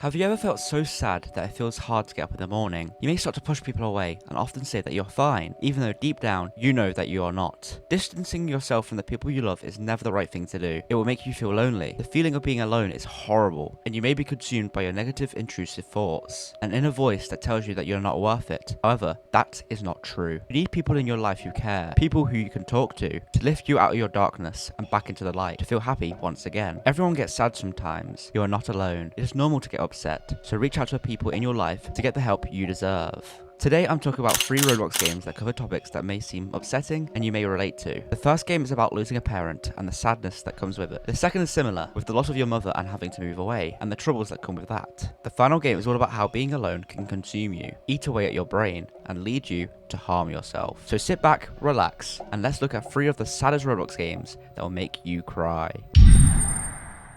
Have you ever felt so sad that it feels hard to get up in the morning? You may start to push people away and often say that you're fine, even though deep down, you know that you are not. Distancing yourself from the people you love is never the right thing to do. It will make you feel lonely. The feeling of being alone is horrible, and you may be consumed by your negative, intrusive thoughts, an inner voice that tells you that you're not worth it. However, that is not true. You need people in your life who care, people who you can talk to lift you out of your darkness and back into the light, to feel happy once again. Everyone gets sad sometimes. You are not alone. It is normal to get upset, so reach out to people in your life to get the help you deserve. Today I'm talking about 3 Roblox games that cover topics that may seem upsetting and you may relate to. The first game is about losing a parent and the sadness that comes with it. The second is similar, with the loss of your mother and having to move away, and the troubles that come with that. The final game is all about how being alone can consume you, eat away at your brain, and lead you to harm yourself. So sit back, relax, and let's look at 3 of the saddest Roblox games that will make you cry.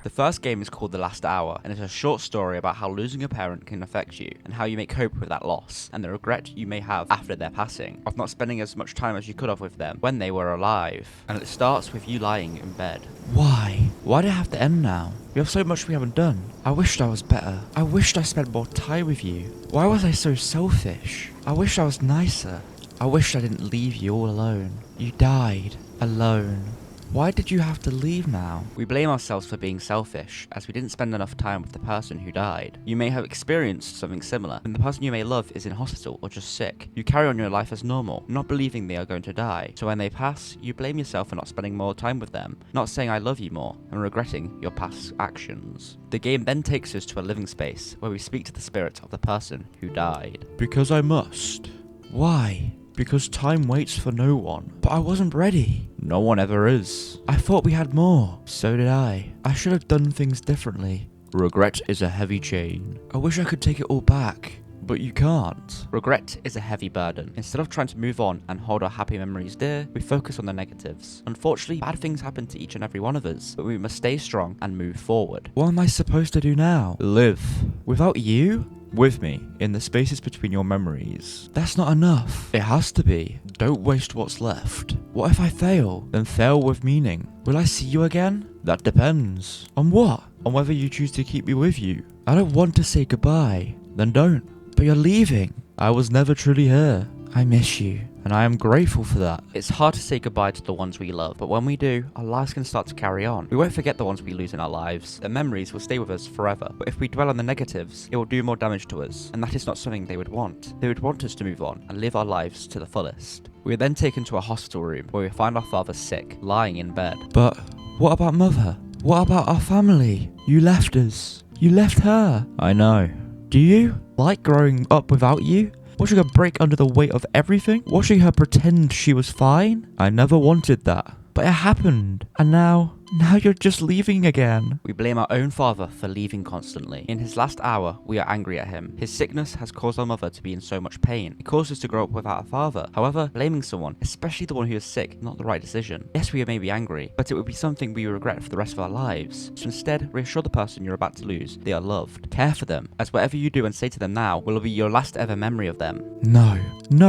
The first game is called The Last Hour, and it's a short story about how losing a parent can affect you, and how you make cope with that loss, and the regret you may have after their passing, of not spending as much time as you could have with them when they were alive. And it starts with you lying in bed. Why? Why did it have to end now? We have so much we haven't done. I wished I was better. I wished I spent more time with you. Why was I so selfish? I wished I was nicer. I wished I didn't leave you all alone. You died. Alone. Why did you have to leave now? We blame ourselves for being selfish, as we didn't spend enough time with the person who died. You may have experienced something similar, when the person you may love is in hospital or just sick. You carry on your life as normal, not believing they are going to die. So when they pass, you blame yourself for not spending more time with them, not saying I love you more, and regretting your past actions. The game then takes us to a living space, where we speak to the spirit of the person who died. Because I must. Why? Because time waits for no one. But I wasn't ready. No one ever is. I thought we had more. So did I. I should have done things differently. Regret is a heavy chain. I wish I could take it all back. But you can't. Regret is a heavy burden. Instead of trying to move on and hold our happy memories dear, we focus on the negatives. Unfortunately, bad things happen to each and every one of us, but we must stay strong and move forward. What am I supposed to do now? Live. Without you? With me, in the spaces between your memories. That's not enough. It has to be. Don't waste what's left. What if I fail? Then fail with meaning. Will I see you again? That depends. On what? On whether you choose to keep me with you. I don't want to say goodbye. Then don't. But you're leaving. I was never truly here. I miss you, and I am grateful for that. It's hard to say goodbye to the ones we love, but when we do, our lives can start to carry on. We won't forget the ones we lose in our lives. The memories will stay with us forever, but if we dwell on the negatives, it will do more damage to us, and that is not something they would want. They would want us to move on and live our lives to the fullest. We are then taken to a hospital room, where we find our father sick, lying in bed. But what about mother? What about our family? You left us. You left her. I know. Do you like growing up without you? Watching her break under the weight of everything? Watching her pretend she was fine? I never wanted that. But it happened. And now you're just leaving again. We blame our own father for leaving constantly. In his last hour, we are angry at him. His sickness has caused our mother to be in so much pain. It caused us to grow up without a father. However, blaming someone, especially the one who is sick, is not the right decision. Yes, we may be angry, but it would be something we regret for the rest of our lives. So instead, reassure the person you're about to lose they are loved. Care for them, as whatever you do and say to them now will be your last ever memory of them. No,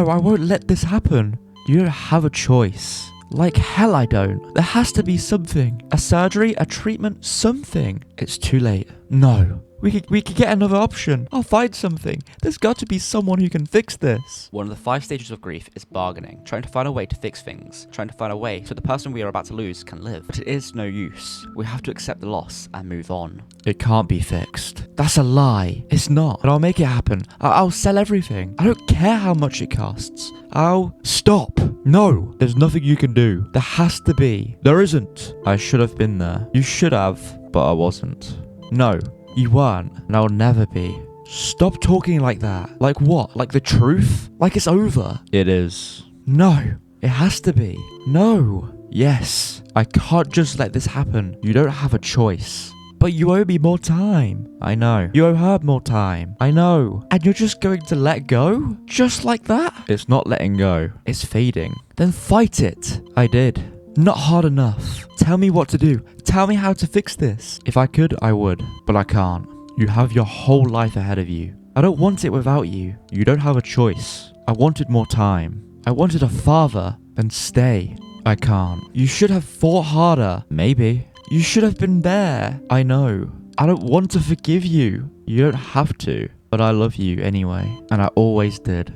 I won't let this happen. You don't have a choice. Like hell I don't. There has to be something. A surgery, a treatment, something. It's too late. No. We could get another option. I'll find something. There's got to be someone who can fix this. One of the 5 stages of grief is bargaining. Trying to find a way to fix things. Trying to find a way so the person we are about to lose can live. But it is no use. We have to accept the loss and move on. It can't be fixed. That's a lie. It's not. But I'll make it happen. I'll sell everything. I don't care how much it costs. I'll stop. No, there's nothing you can do. There has to be. There isn't. I should have been there. You should have, but I wasn't. No. You weren't, and I'll never be. Stop talking like that. Like what? Like the truth? Like it's over? It is. No, it has to be. No. Yes, I can't just let this happen. You don't have a choice. But you owe me more time. I know. You owe her more time. I know. And you're just going to let go? Just like that? It's not letting go. It's fading. Then fight it. I did. Not hard enough. Tell me what to do. Tell me how to fix this. If I could, I would. But I can't. You have your whole life ahead of you. I don't want it without you. You don't have a choice. I wanted more time. I wanted a father. Then stay. I can't. You should have fought harder. Maybe. You should have been there. I know. I don't want to forgive you. You don't have to. But I love you anyway. And I always did.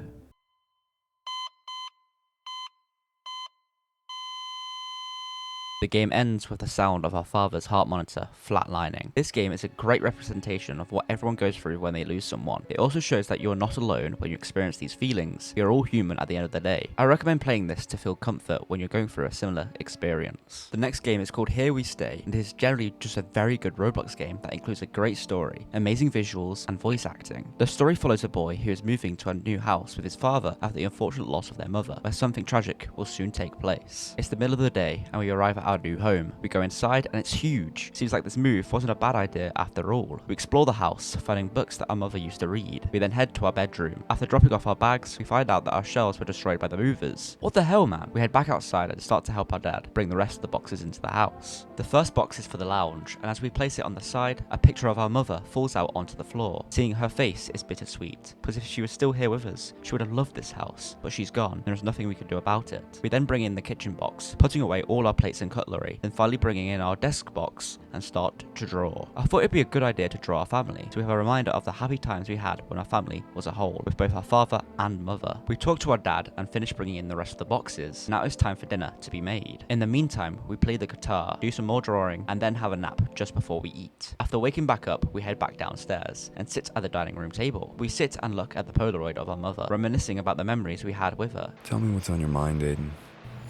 The game ends with the sound of our father's heart monitor flatlining. This game is a great representation of what everyone goes through when they lose someone. It also shows that you are not alone when you experience these feelings. We are all human at the end of the day. I recommend playing this to feel comfort when you're going through a similar experience. The next game is called Here We Stay, and it is generally just a very good Roblox game that includes a great story, amazing visuals, and voice acting. The story follows a boy who is moving to a new house with his father after the unfortunate loss of their mother, where something tragic will soon take place. It's the middle of the day, and we arrive at our new home. We go inside and it's huge. Seems like this move wasn't a bad idea after all. We explore the house, finding books that our mother used to read. We then head to our bedroom. After dropping off our bags, we find out that our shelves were destroyed by the movers. What the hell, man? We head back outside and start to help our dad bring the rest of the boxes into the house. The first box is for the lounge, and as we place it on the side, a picture of our mother falls out onto the floor. Seeing her face is bittersweet, because if she was still here with us, she would have loved this house, but she's gone, and there's nothing we can do about it. We then bring in the kitchen box, putting away all our plates and cutlery, then finally bringing in our desk box and start to draw. I thought it'd be a good idea to draw our family, so we have a reminder of the happy times we had when our family was a whole, with both our father and mother. We talked to our dad and finished bringing in the rest of the boxes. Now it's time for dinner to be made. In the meantime, we play the guitar, do some more drawing, and then have a nap just before we eat. After waking back up, we head back downstairs and sit at the dining room table. We sit and look at the Polaroid of our mother, reminiscing about the memories we had with her. Tell me what's on your mind, Aiden.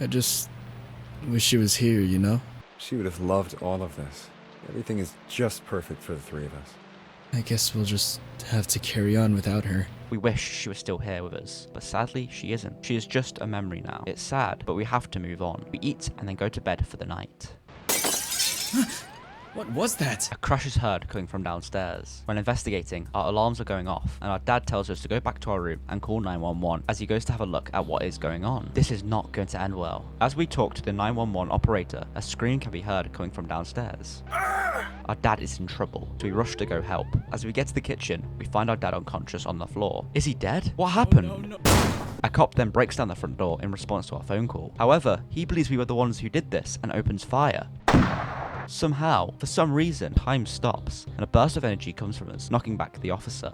I just wish she was here, you know? She would have loved all of this. Everything is just perfect for the three of us. I guess we'll just have to carry on without her. We wish she was still here with us, but sadly she isn't. She is just a memory now. It's sad, but we have to move on. We eat and then go to bed for the night. What was that? A crash is heard coming from downstairs. When investigating, our alarms are going off, and our dad tells us to go back to our room and call 911 as he goes to have a look at what is going on. This is not going to end well. As we talk to the 911 operator, a scream can be heard coming from downstairs. Our dad is in trouble, so we rush to go help. As we get to the kitchen, we find our dad unconscious on the floor. Is he dead? What happened? Oh, no. A cop then breaks down the front door in response to our phone call. However, he believes we were the ones who did this and opens fire. Somehow, for some reason, time stops, and a burst of energy comes from us, knocking back the officer.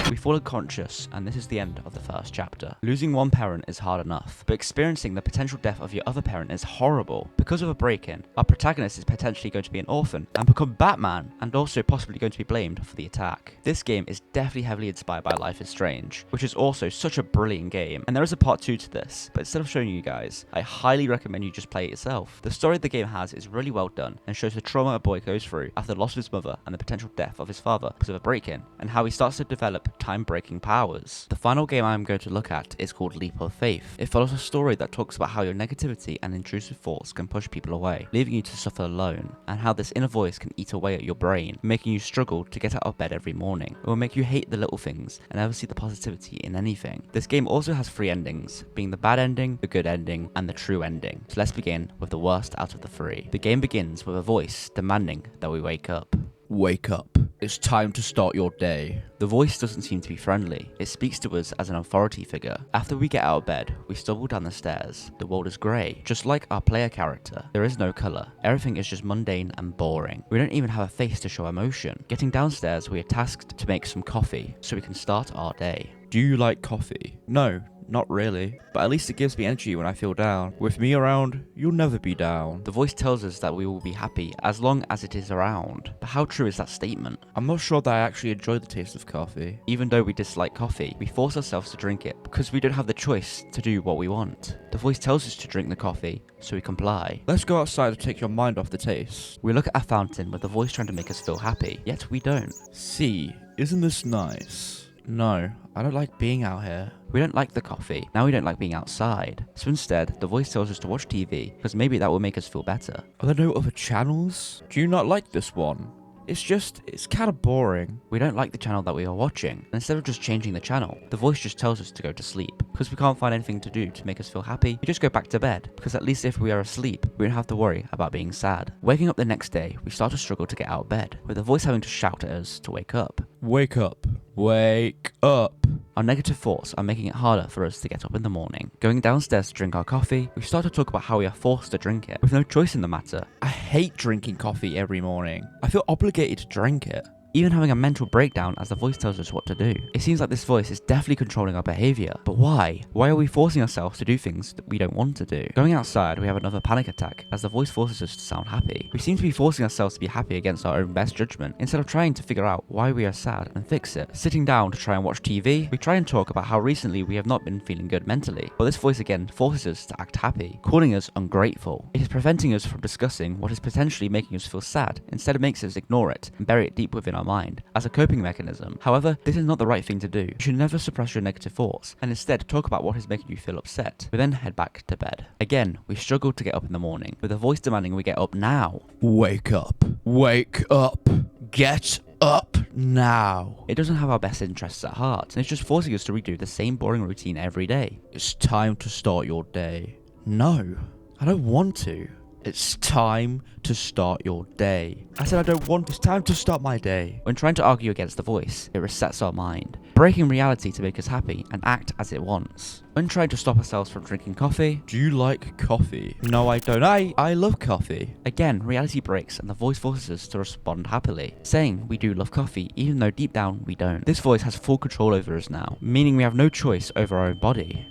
We fall unconscious, and this is the end of the first chapter. Losing one parent is hard enough, but experiencing the potential death of your other parent is horrible. Because of a break-in, our protagonist is potentially going to be an orphan and become Batman, and also possibly going to be blamed for the attack. This game is definitely heavily inspired by Life is Strange, which is also such a brilliant game, and there is a part 2 to this, but instead of showing you guys, I highly recommend you just play it yourself. The story the game has is really well done and shows the trauma a boy goes through after the loss of his mother and the potential death of his father because of a break-in, and how he starts to develop time-breaking powers. The final game I am going to look at is called Leap of Faith. It follows a story that talks about how your negativity and intrusive thoughts can push people away, leaving you to suffer alone, and how this inner voice can eat away at your brain, making you struggle to get out of bed every morning. It will make you hate the little things and never see the positivity in anything. This game also has 3 endings, being the bad ending, the good ending, and the true ending. So let's begin with the worst out of the 3. The game begins with a voice demanding that we wake up. Wake up. It's time to start your day. The voice doesn't seem to be friendly. It speaks to us as an authority figure. After we get out of bed, we stumble down the stairs. The world is grey, just like our player character. There is no colour. Everything is just mundane and boring. We don't even have a face to show emotion. Getting downstairs, we are tasked to make some coffee so we can start our day. Do you like coffee? No. Not really, but at least it gives me energy when I feel down. With me around, you'll never be down. The voice tells us that we will be happy as long as it is around. But how true is that statement? I'm not sure that I actually enjoy the taste of coffee. Even though we dislike coffee, we force ourselves to drink it because we don't have the choice to do what we want. The voice tells us to drink the coffee, so we comply. Let's go outside to take your mind off the taste. We look at a fountain with the voice trying to make us feel happy, yet we don't. See, isn't this nice? No, I don't like being out here. We don't like the coffee. Now we don't like being outside. So instead, the voice tells us to watch TV, because maybe that will make us feel better. Are there no other channels? Do you not like this one? It's kind of boring. We don't like the channel that we are watching. And instead of just changing the channel, the voice just tells us to go to sleep. Because we can't find anything to do to make us feel happy, we just go back to bed. Because at least if we are asleep, we don't have to worry about being sad. Waking up the next day, we start to struggle to get out of bed, with the voice having to shout at us to wake up. Wake up. Wake up. Our negative thoughts are making it harder for us to get up in the morning. Going downstairs to drink our coffee, we start to talk about how we are forced to drink it, with no choice in the matter. I hate drinking coffee every morning. I feel obligated to drink it. Even having a mental breakdown as the voice tells us what to do. It seems like this voice is definitely controlling our behavior. But why? Why are we forcing ourselves to do things that we don't want to do? Going outside, we have another panic attack as the voice forces us to sound happy. We seem to be forcing ourselves to be happy against our own best judgment, instead of trying to figure out why we are sad and fix it. Sitting down to try and watch TV, we try and talk about how recently we have not been feeling good mentally. But this voice again forces us to act happy, calling us ungrateful. It is preventing us from discussing what is potentially making us feel sad. Instead, it makes us ignore it and bury it deep within our mind as a coping mechanism. However, this is not the right thing to do. You should never suppress your negative thoughts and instead talk about what is making you feel upset. We then head back to bed. Again, we struggle to get up in the morning, with a voice demanding we get up now. Wake up. Wake up. Get up now. It doesn't have our best interests at heart, and it's just forcing us to redo the same boring routine every day. It's time to start your day. No, I don't want to. It's time to start your day. I said I don't want. It's time to start my day. When trying to argue against the voice, it resets our mind, breaking reality to make us happy and act as it wants. When trying to stop ourselves from drinking coffee, do you like coffee? No, I don't. I love coffee. Again, reality breaks and the voice forces us to respond happily, saying we do love coffee even though deep down we don't. This voice has full control over us now, meaning we have no choice over our own body.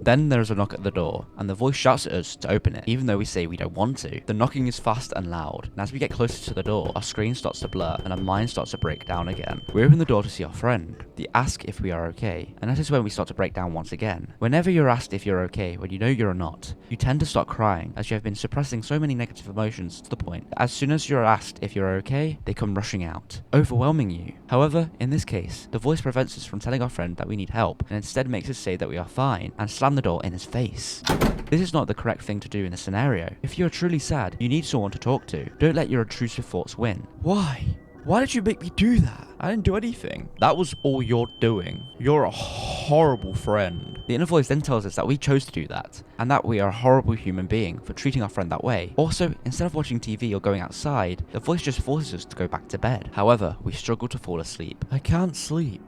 Then there is a knock at the door, and the voice shouts at us to open it, even though we say we don't want to. The knocking is fast and loud, and as we get closer to the door, our screen starts to blur, and our mind starts to break down again. We open the door to see our friend. They ask if we are okay, and that is when we start to break down once again. Whenever you're asked if you're okay when you know you're not, you tend to start crying, as you have been suppressing so many negative emotions to the point that as soon as you're asked if you're okay, they come rushing out, overwhelming you. However, in this case, the voice prevents us from telling our friend that we need help, and instead makes us say that we are fine, and slam the door in his face. This is not the correct thing to do in this scenario. If you're truly sad, you need someone to talk to. Don't let your intrusive thoughts win. Why? Why did you make me do that? I didn't do anything. That was all you're doing. You're a horrible friend. The inner voice then tells us that we chose to do that, and that we are a horrible human being for treating our friend that way. Also, instead of watching TV or going outside, the voice just forces us to go back to bed. However, we struggle to fall asleep. I can't sleep.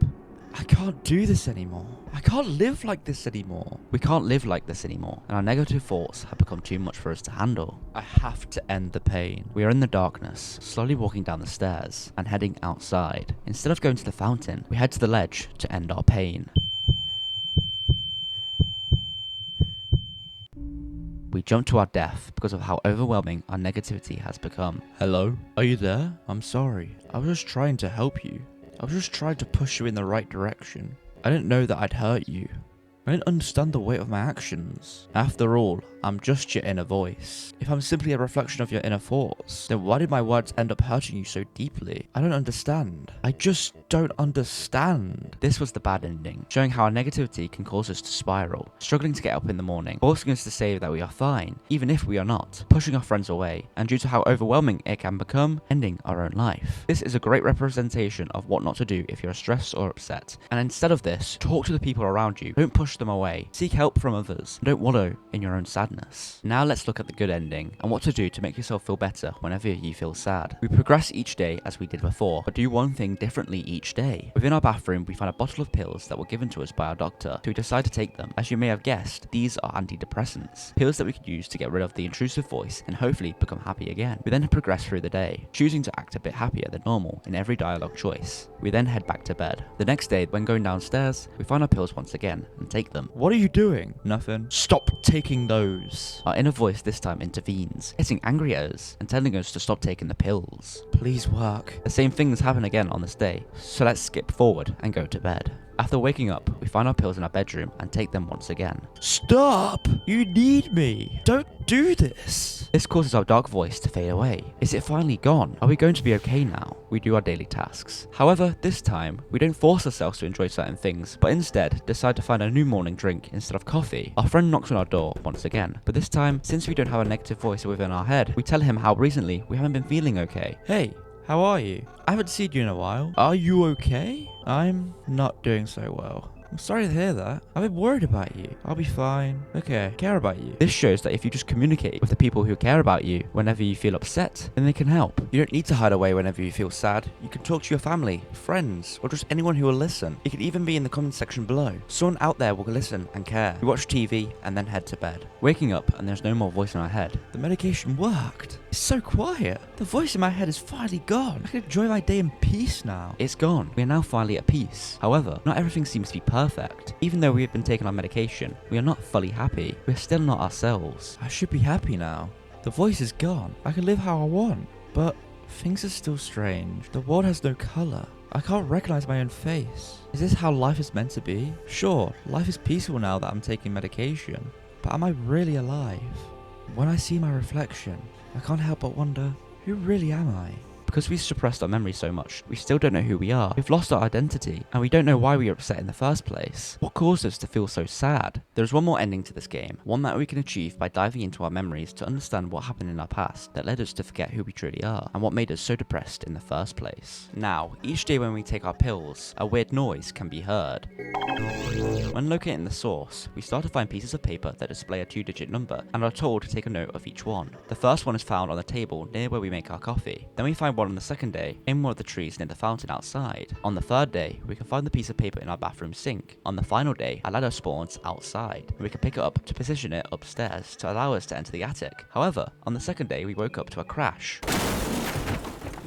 I can't do this anymore. I can't live like this anymore. We can't live like this anymore, and our negative thoughts have become too much for us to handle. I have to end the pain. We are in the darkness, slowly walking down the stairs and heading outside. Instead of going to the fountain, we head to the ledge to end our pain. We jump to our death because of how overwhelming our negativity has become. Hello? Are you there? I'm sorry. I was just trying to help you. I was just trying to push you in the right direction. I didn't know that I'd hurt you. I didn't understand the weight of my actions. After all, I'm just your inner voice. If I'm simply a reflection of your inner thoughts, then why did my words end up hurting you so deeply? I don't understand. I just don't understand. This was the bad ending, showing how our negativity can cause us to spiral, struggling to get up in the morning, forcing us to say that we are fine, even if we are not, pushing our friends away, and due to how overwhelming it can become, ending our own life. This is a great representation of what not to do if you're stressed or upset. And instead of this, talk to the people around you. Don't push them away. Seek help from others. Don't wallow in your own sadness. Now let's look at the good ending and what to do to make yourself feel better whenever you feel sad. We progress each day as we did before, but do one thing differently each day. Within our bathroom, we find a bottle of pills that were given to us by our doctor, so we decide to take them. As you may have guessed, these are antidepressants, pills that we can use to get rid of the intrusive voice and hopefully become happy again. We then progress through the day, choosing to act a bit happier than normal in every dialogue choice. We then head back to bed. The next day, when going downstairs, we find our pills once again and take them. What are you doing? Nothing. Stop taking those. Our inner voice this time intervenes, getting angry at us and telling us to stop taking the pills. Please work. The same things happen again on this day, so let's skip forward and go to bed. After waking up, we find our pills in our bedroom and take them once again. Stop! You need me! Don't do this! This causes our dark voice to fade away. Is it finally gone? Are we going to be okay now? We do our daily tasks. However, this time, we don't force ourselves to enjoy certain things, but instead decide to find a new morning drink instead of coffee. Our friend knocks on our door once again, but this time, since we don't have a negative voice within our head, we tell him how recently we haven't been feeling okay. Hey, how are you? I haven't seen you in a while. Are you okay? I'm not doing so well. I'm sorry to hear that. I've been worried about you. I'll be fine. Okay, I care about you. This shows that if you just communicate with the people who care about you whenever you feel upset, then they can help. You don't need to hide away whenever you feel sad. You can talk to your family, friends, or just anyone who will listen. You can even be in the comment section below. Someone out there will listen and care. We watch TV and then head to bed. Waking up and there's no more voice in our head. The medication worked. It's so quiet. The voice in my head is finally gone. I can enjoy my day in peace now. It's gone. We are now finally at peace. However, not everything seems to be perfect. Even though we have been taking our medication, we are not fully happy. We're still not ourselves. I should be happy now. The voice is gone. I can live how I want. But things are still strange. The world has no color. I can't recognize my own face. Is this how life is meant to be? Sure, life is peaceful now that I'm taking medication. But am I really alive? When I see my reflection, I can't help but wonder, who really am I? Because we suppressed our memories so much, we still don't know who we are. We've lost our identity, and we don't know why we were upset in the first place. What caused us to feel so sad? There's one more ending to this game, one that we can achieve by diving into our memories to understand what happened in our past that led us to forget who we truly are, and what made us so depressed in the first place. Now, each day when we take our pills, a weird noise can be heard. When locating the source, we start to find pieces of paper that display a 2-digit number, and are told to take a note of each one. The first one is found on the table near where we make our coffee. Then we find one on the second day in one of the trees near the fountain outside. On the third day, we can find the piece of paper in our bathroom sink. On the final day, a ladder spawns outside, and we can pick it up to position it upstairs to allow us to enter the attic. However, on the second day, we woke up to a crash,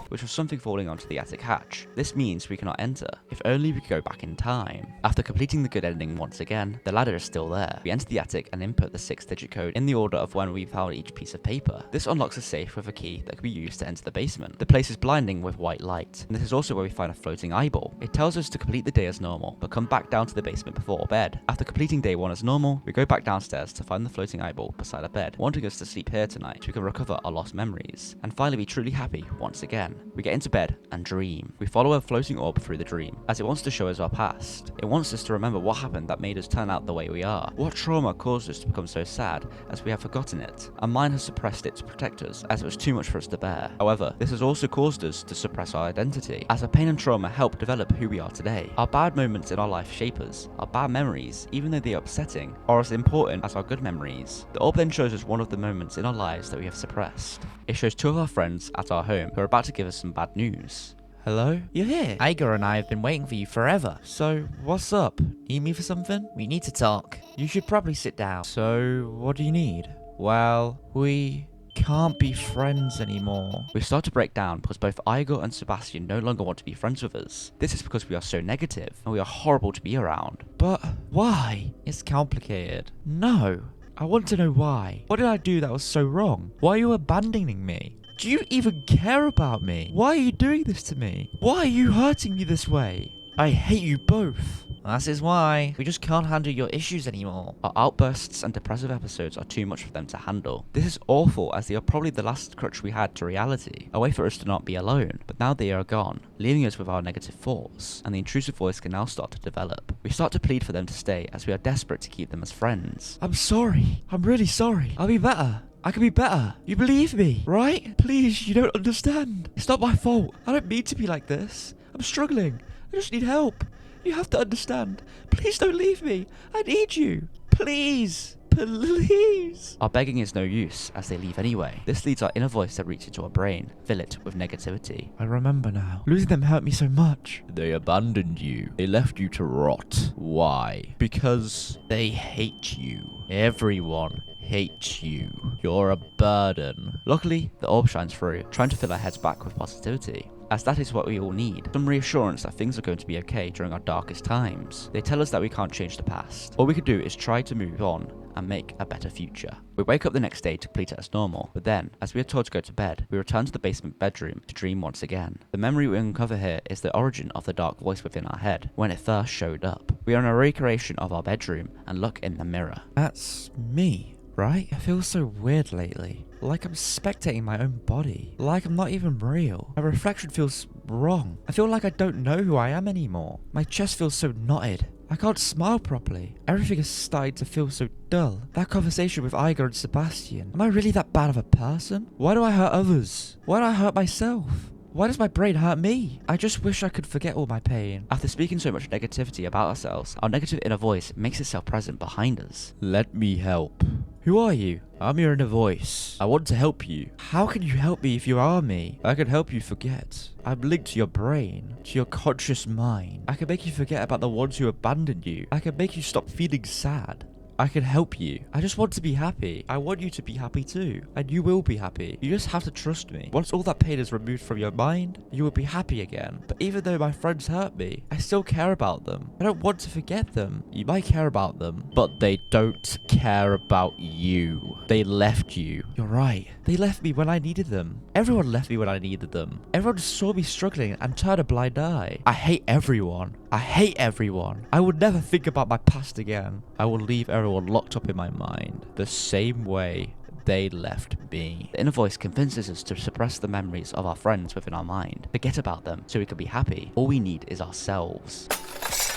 which was something falling onto the attic hatch. This means we cannot enter. If only we could go back in time. After completing the good ending once again, the ladder is still there. We enter the attic and input the 6-digit code in the order of when we found each piece of paper. This unlocks a safe with a key that can be used to enter the basement. The place is blinding with white light, and this is also where we find a floating eyeball. It tells us to complete the day as normal, but come back down to the basement before bed. After completing day 1 as normal, we go back downstairs to find the floating eyeball beside a bed, wanting us to sleep here tonight so we can recover our lost memories, and finally be truly happy once again. We get into bed and dream. We follow a floating orb through the dream, as it wants to show us our past. It wants us to remember what happened that made us turn out the way we are. What trauma caused us to become so sad, as we have forgotten it. Our mind has suppressed it to protect us, as it was too much for us to bear. However, this has also caused us to suppress our identity, as our pain and trauma help develop who we are today. Our bad moments in our life shape us. Our bad memories, even though they are upsetting, are as important as our good memories. The orb then shows us one of the moments in our lives that we have suppressed. It shows 2 of our friends at our home who are about to give us some bad news. Hello? You're here? Igor and I have been waiting for you forever. So, what's up? Need me for something? We need to talk. You should probably sit down. So, what do you need? Well, we can't be friends anymore. We start to break down because both Igor and Sebastian no longer want to be friends with us. This is because we are so negative and we are horrible to be around. But why? It's complicated. No. I want to know why. What did I do that was so wrong? Why are you abandoning me? Do you even care about me? Why are you doing this to me? Why are you hurting me this way? I hate you both. That is why we just can't handle your issues anymore. Our outbursts and depressive episodes are too much for them to handle. This is awful, as they are probably the last crutch we had to reality, a way for us to not be alone. But now they are gone, leaving us with our negative thoughts, and the intrusive voice can now start to develop. We start to plead for them to stay, as we are desperate to keep them as friends. I'm sorry. I'm really sorry. I'll be better. I can be better. You believe me, right? Please, you don't understand. It's not my fault. I don't mean to be like this. I'm struggling. I just need help. You have to understand. Please don't leave me. I need you. Please. Please. Our begging is no use, as they leave anyway. This leads our inner voice to reach into our brain, fill it with negativity. I remember now. Losing them hurt me so much. They abandoned you. They left you to rot. Why? Because they hate you. Everyone hates you. You're a burden. Luckily, the orb shines through, trying to fill our heads back with positivity, as that is what we all need. Some reassurance that things are going to be okay during our darkest times. They tell us that we can't change the past. All we can do is try to move on and make a better future. We wake up the next day to complete it as normal, but then, as we are told to go to bed, we return to the basement bedroom to dream once again. The memory we uncover here is the origin of the dark voice within our head, when it first showed up. We are in a recreation of our bedroom and look in the mirror. That's me, right? I feel so weird lately. Like I'm spectating my own body. Like I'm not even real. My reflection feels wrong. I feel like I don't know who I am anymore. My chest feels so knotted. I can't smile properly. Everything is starting to feel so dull. That conversation with Igor and Sebastian. Am I really that bad of a person? Why do I hurt others? Why do I hurt myself? Why does my brain hurt me? I just wish I could forget all my pain. After speaking so much negativity about ourselves, our negative inner voice makes itself present behind us. Let me help. Who are you? I'm your inner voice. I want to help you. How can you help me if you are me? I can help you forget. I'm linked to your brain, to your conscious mind. I can make you forget about the ones who abandoned you. I can make you stop feeling sad. I can help you. I just want to be happy. I want you to be happy too. And you will be happy. You just have to trust me. Once all that pain is removed from your mind, you will be happy again. But even though my friends hurt me, I still care about them. I don't want to forget them. You might care about them, but they don't care about you. They left you. You're right. They left me when I needed them. Everyone left me when I needed them. Everyone saw me struggling and turned a blind eye. I hate everyone. I hate everyone. I will never think about my past again. I will leave everyone locked up in my mind the same way they left me. The inner voice convinces us to suppress the memories of our friends within our mind. Forget about them so we can be happy. All we need is ourselves.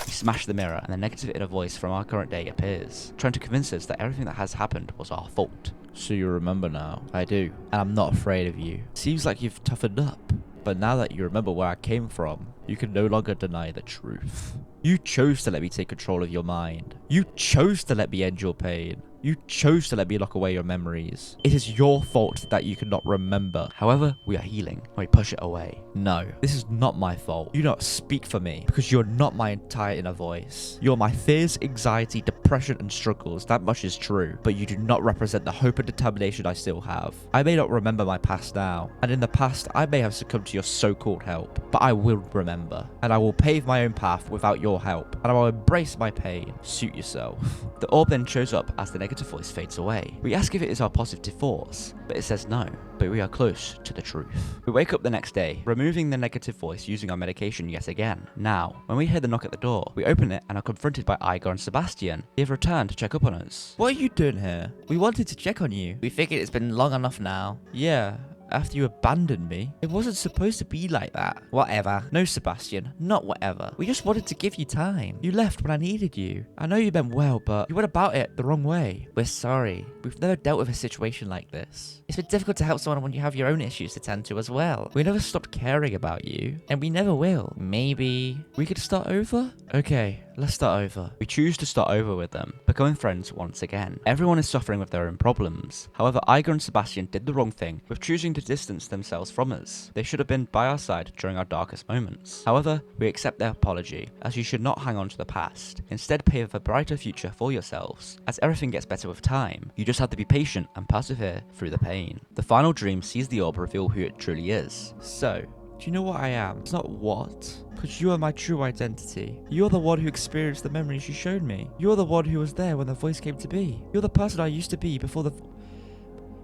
We smash the mirror and the negative inner voice from our current day appears, trying to convince us that everything that has happened was our fault. So you remember now? I do. And I'm not afraid of you. Seems like you've toughened up. But now that you remember where I came from, you can no longer deny the truth. You chose to let me take control of your mind. You chose to let me end your pain. You chose to let me lock away your memories. It is your fault that you cannot remember. However, we are healing when we push it away. No, this is not my fault. You do not speak for me because you're not my entire inner voice. You're my fears, anxiety, depression, and struggles. That much is true, but you do not represent the hope and determination I still have. I may not remember my past now, and in the past, I may have succumbed to your so-called help, but I will remember, and I will pave my own path without your help, and I will embrace my pain. Suit yourself. The orb then shows up as the negative voice fades away. We ask if it is our positive force, but it says no, but we are close to the truth. We wake up the next day, removing the negative voice using our medication yet again. Now, when we hear the knock at the door, we open it and are confronted by Igor and Sebastian. They have returned to check up on us. What are you doing here? We wanted to check on you. We figured it's been long enough now. Yeah. After you abandoned me. It wasn't supposed to be like that. Whatever. No, Sebastian. Not whatever. We just wanted to give you time. You left when I needed you. I know you meant well, but you went about it the wrong way. We're sorry. We've never dealt with a situation like this. It's been difficult to help someone when you have your own issues to tend to as well. We never stopped caring about you, and we never will. Maybe we could start over? Okay, let's start over. We choose to start over with them, becoming friends once again. Everyone is suffering with their own problems. However, Igor and Sebastian did the wrong thing with choosing to distance themselves from us. They should have been by our side during our darkest moments. However, we accept their apology, as you should not hang on to the past. Instead, pave a brighter future for yourselves. As everything gets better with time, you just have to be patient and persevere through the pain. The final dream sees the orb reveal who it truly is. So, do you know what I am? It's not what. Because you are my true identity. You're the one who experienced the memories you showed me. You're the one who was there when the voice came to be. You're the person I used to be before the...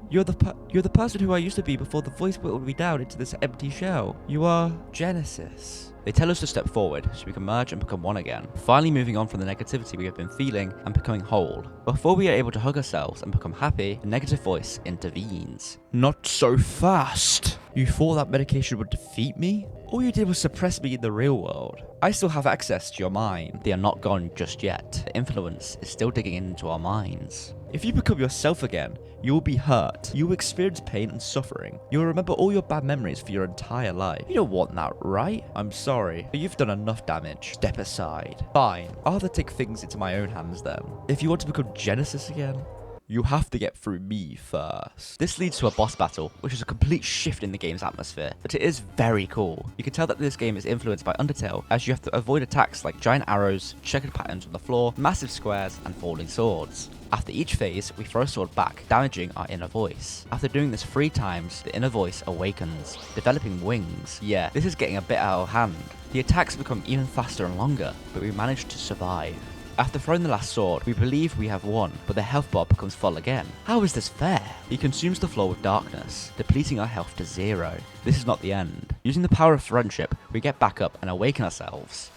You're the person who I used to be before the voice whittled me down into this empty shell. You are Genesis. They tell us to step forward so we can merge and become one again, finally moving on from the negativity we have been feeling and becoming whole. Before we are able to hug ourselves and become happy, the negative voice intervenes. Not so fast. You thought that medication would defeat me? All you did was suppress me in the real world. I still have access to your mind. They are not gone just yet. The influence is still digging into our minds. If you become yourself again, you will be hurt. You will experience pain and suffering. You will remember all your bad memories for your entire life. You don't want that, right? I'm sorry, but you've done enough damage. Step aside. Fine. I'll have to take things into my own hands then. If you want to become Genesis again, you have to get through me first. This leads to a boss battle, which is a complete shift in the game's atmosphere, but it is very cool. You can tell that this game is influenced by Undertale, as you have to avoid attacks like giant arrows, checkered patterns on the floor, massive squares, and falling swords. After each phase, we throw a sword back, damaging our inner voice. After doing this 3 times, the inner voice awakens, developing wings. Yeah, this is getting a bit out of hand. The attacks become even faster and longer, but we manage to survive. After throwing the last sword, we believe we have won, but the health bar becomes full again. How is this fair? He consumes the floor with darkness, depleting our health to 0. This is not the end. Using the power of friendship, we get back up and awaken ourselves.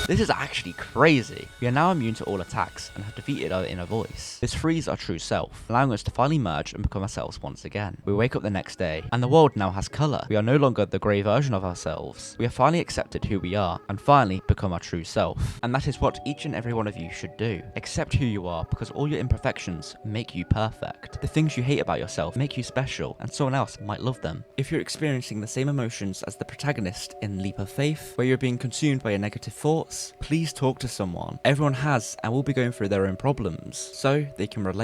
This is actually crazy. We are now immune to all attacks and have defeated our inner voice. This frees our true self, allowing us to finally merge and become ourselves once again. We wake up the next day, and the world now has colour. We are no longer the grey version of ourselves. We have finally accepted who we are, and finally become our true self. And that is what each and every one of you should do. Accept who you are, because all your imperfections make you perfect. The things you hate about yourself make you special, and someone else might love them. If you're experiencing the same emotions as the protagonist in Leap of Faith, where you're being consumed by your negative thoughts, please talk to someone. Everyone has and will be going through their own problems, so they can relate.